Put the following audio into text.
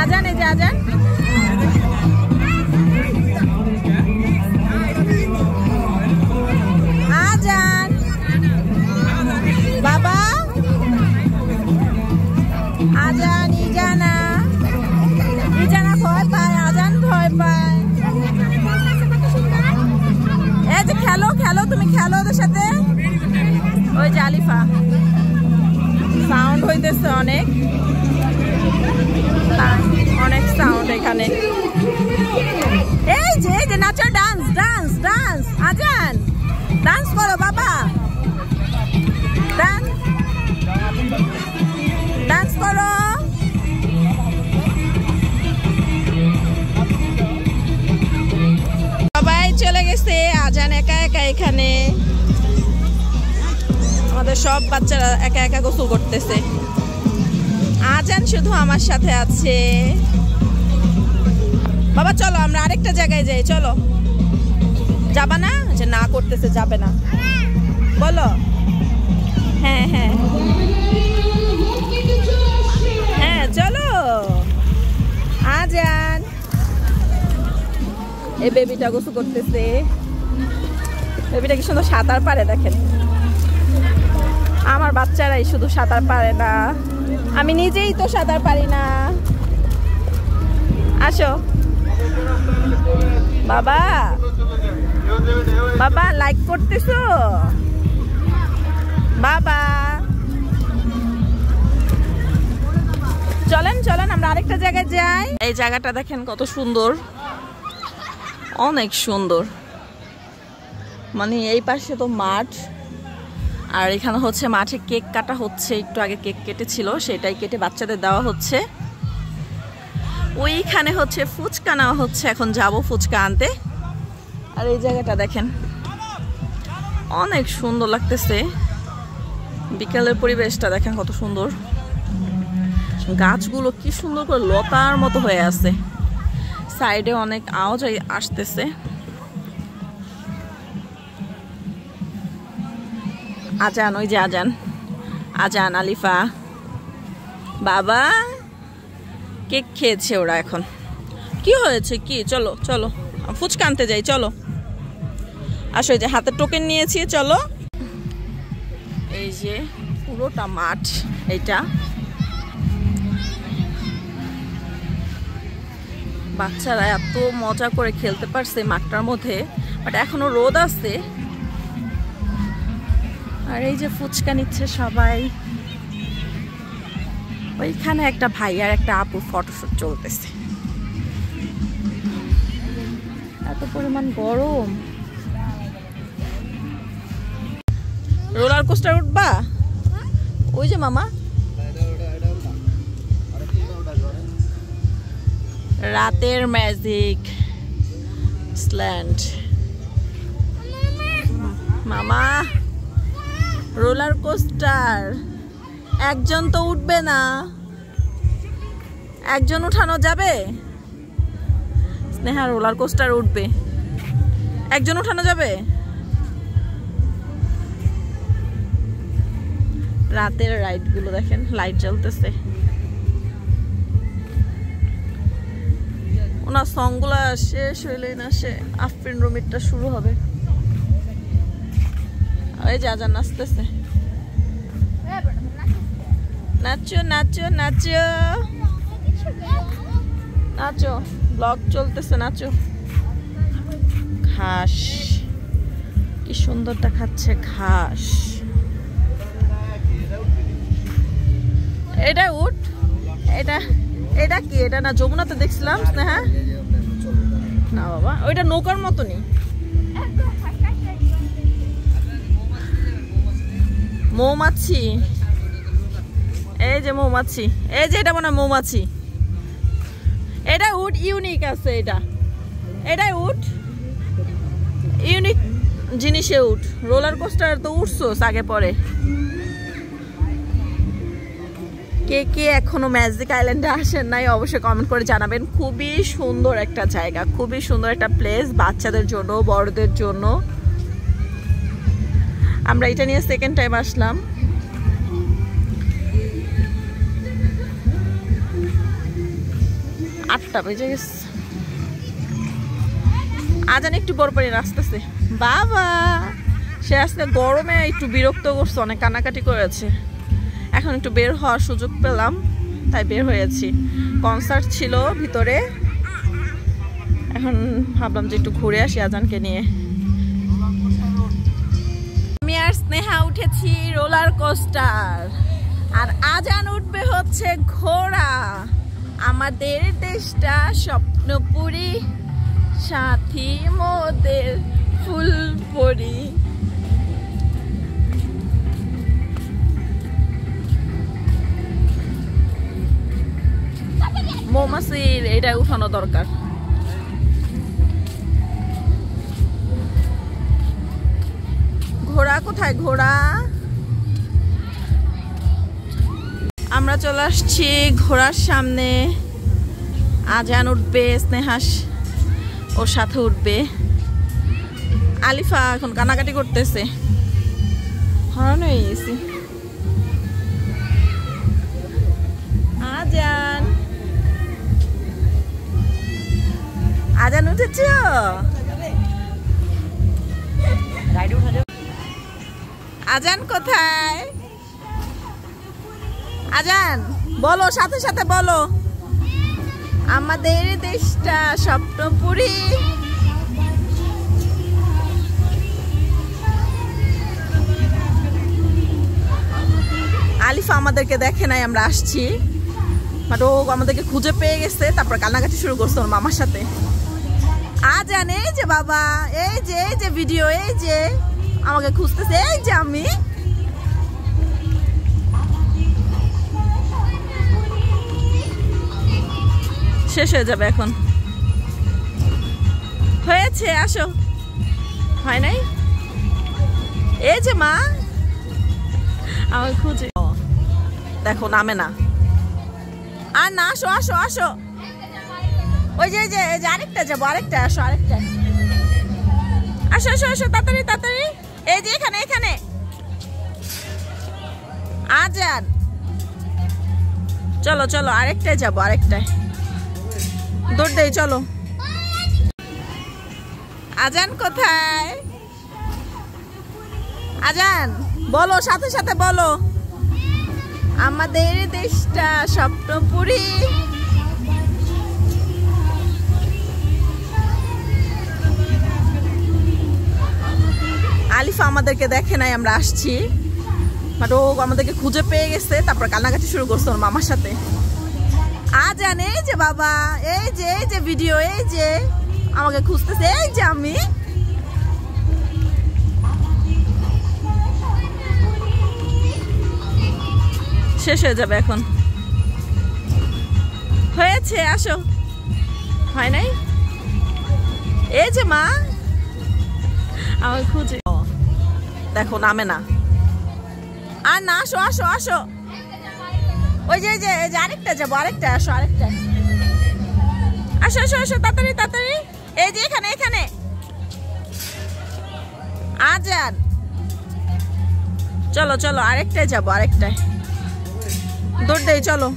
আজান, এই যে আজান। আজান বাবা, আজান। ইজানা, ইজানা ভয় পায়, আজান ভয় পায়। এই যে খেলো খেলো, তুমি খেলো ওদের সাথে। ওই যে আলিফা, সাউন্ড হইতেছে অনেক, অনেক সাউন্ড এখানে। এই যে নাচো, ডান্স ডান্স ডান্স। আজান ডান্স করো বাবা, ডান্স ডান্স করো। সবাই চলে গেছে, আজান একা একা এখানে। আমাদের সব বাচ্চারা একা একা গোসল করতেছে, আজান শুধু আমার সাথে আছে। বাবা চলো আমরা আরেকটা জায়গায় যাই, চলো। যাবা না? যে না করতেছে, যাবে না বলো। হ্যাঁ হ্যাঁ হ্যাঁ চলো। আজান, এই বেবিটা গোসল করতেছে। বেবিটা কি সুন্দর সাঁতার পারে দেখেন। আমার বাচ্চারাই শুধু সাঁতার পারে না, আমি নিজেই তো সাঁতার পারি না। আসো বাবা, বাবা লাইক করতেছো বাবা। চলেন চলেন আমরা আরেকটা জায়গায় যাই। এই জায়গাটা দেখেন কত সুন্দর, অনেক সুন্দর। মানে এই পাশে তো মাঠ, আর এখানে হচ্ছে মাঠে কেক কাটা হচ্ছে। একটু আগে কেক কেটেছিল, সেটাই কেটে বাচ্চাদের দেওয়া হচ্ছে। ওইখানে হচ্ছে ফুচকা নেওয়া হচ্ছে, এখন যাব ফুচকা আনতে। আর এই জায়গাটা দেখেন অনেক সুন্দর লাগতেছে, বিকালের পরিবেশটা দেখেন কত সুন্দর। গাছগুলো কি সুন্দর করে লতার মতো হয়ে আছে, সাইডে অনেক আওয়াজ আসতেছে। আজান, ওই যে আজান, আজান আলিফা বাবা কেক খেয়েছে ওরা। এখন কি হয়েছে কি? চলো চলো ফুচকা আনতে যাই, চলো আসো। এই যে হাতে টোকেন নিয়েছি, চলো। এই যে পুরোটা মাঠ, এইটা বাচ্চারা এত মজা করে খেলতে পারছে মাঠটার মধ্যে, বাট এখনো রোদ আছে। আর এই যে ফুচকা নিচ্ছে সবাই। ওইখানে একটা ভাই আর একটা আপুর ফটোশুট চলতেছে। এত পরিমাণ গরম। রোলার কোস্টার উঠবা? ওই যে মামা, রাতের ম্যাজিক স্ল্যান্ড। মামা রোলার কোস্টার একজন তো উঠবে না, একজন উঠানো যাবে? স্নেহা রোলার কোস্টার উঠবে, একজন উঠানো যাবে? রাতের রাইড গুলো দেখেন, লাইট জ্বলতেছে। ওনার সং গুলা শেষ হইলে না সে আফরিন রুমিটটা শুরু হবে। এই যে আজান নাচতেছে, নাচো নাচো নাচো নাচো, ব্লগ চলতেছে, নাচো। ঘাস কি সুন্দর দেখাচ্ছে, ঘাস। এটা উঠ, এটা এটা কি? এটা না যমুনাতে দেখছিলাম স্নেহা? না বাবা, ওইটা নৌকার মতনই। মৌমাছি, এই যে মৌমাছি, এই যে এটা মনে হয় মৌমাছি। এটা উঠ, ইউনিক আছে এটা, এটাই উঠ, ইউনিক জিনিসে উঠ। রোলার কোস্টার তো উঠছোস আগে পরে। কে কে এখনো ম্যাজিক আইল্যান্ডে আসেন নাই অবশ্যই কমেন্ট করে জানাবেন। খুবই সুন্দর একটা জায়গা, খুবই সুন্দর একটা প্লেস, বাচ্চাদের জন্য বড়দের জন্য। আমরা এটা নিয়ে সেকেন্ড টাইম আসলাম। 8টা বেজে গেছে। আজান একটু বড় পারি আসতেছে। বাবা সে আজকে গরমে একটু বিরক্ত করছে, অনেক কান্নাকাটি করেছে। এখন একটু বের হওয়ার সুযোগ পেলাম, তাই বের হয়েছি। কনসার্ট ছিল ভিতরে, এখন ভাবলাম যে একটু ঘুরে আসি আজানকে নিয়ে। আমি আর স্নেহা উঠেছি রোলার কোস্টার, আর আজান উঠবে হচ্ছে ঘোড়া। আমাদের দেশটা স্বপ্নপুরী, সাথী মোদের ফুলপুরি। মৌমাছির এটা উঠানো দরকার। ঘোড়া কোথায়? ঘোড়া আমরা চলে আসছি ঘোড়ার সামনে। আজান উঠবে, স্নেহাস ওর সাথে উঠবে। আলিফা এখন কানাকাটি করতেছে, হরণ হয়ে গেছি। আজান আজান উঠেছ? আজান কোথায়? আজান বলো, সাথে সাথে বলো। আমাদের দেশটা স্বপ্নপুরী, আলিফা আমাদেরকে দেখে নাই আমরা আসছি, বাট ও আমাদেরকে খুঁজে পেয়ে গেছে, তারপর কান্নাকাটি শুরু করছে ওর মামার সাথে। আজান এই যে বাবা, এই যে ভিডিও, এই যে আমাকে খুঁজতেছে, এই যে আমি। শেষ হয়ে যাবে এখন। হয়েছে, আসো। হয় নাই? এই যে মা আমাকে খুঁজে, দেখো নামে না। আর না, আসো আসো আসো। ওই যে আরেকটা যাবো, আরেকটা আসো, আরেকটা আসো আসো আসো, তাড়াতাড়ি তাড়াতাড়ি। এই যে এখানে এখানে। আজান চলো চলো, আরেকটায় যাবো, আরেকটায় দৌড় দেই, চলো। আজান কোথায়? আজান বলো, সাথে সাথে বলো। আমাদের দেশটা স্বপ্নপুরী, আলিফা আমাদেরকে দেখে নাই আমরা আসছি, বাট ও আমাদেরকে খুঁজে পেয়ে গেছে, তারপর কান্নাকাটি শুরু করছে ওর মামার সাথে। আজান এই যে বাবা, এই যে ভিডিও, এই যে আমাকে খুঁজতেছে, এই যে আমি। শেষ হয়ে যাবে এখন। হয়েছে, আসো। হয় নাই? এই যে মা আমাকে খুঁজে, দেখো নামে না। আর না, আসো আসো আসো। ওই যে আরেকটা যাবো, আরেকটা আসো, আরেকটা আসো আসো আসো, তাড়াতাড়ি তাড়াতাড়ি। এই যে এখানে এখানে। আজান চলো চলো, আরেকটায় যাবো, আরেকটায় দৌড় দেই, চলো।